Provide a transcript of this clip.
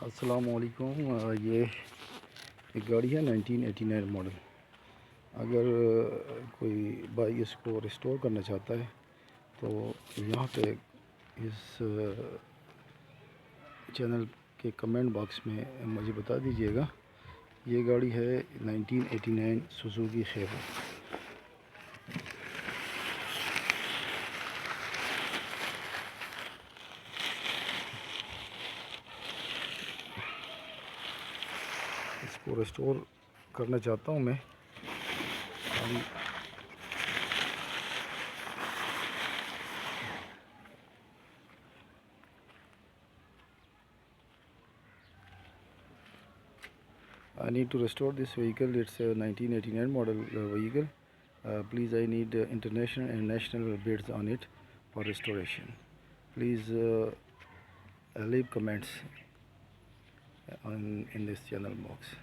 अस्सलामुअलैकुम। ये एक गाड़ी है 1989 मॉडल। अगर कोई भाई इसको रिस्टोर करना चाहता है तो यहाँ पे इस चैनल के कमेंट बॉक्स में मुझे बता दीजिएगा। ये गाड़ी है 1989 सुजुकी खैबर। इसको रिस्टोर करना चाहता हूँ मैं। I need to restore this vehicle. It's a 1989 model vehicle. Please, I need international and national bids on it for restoration. Please leave comments in this channel box.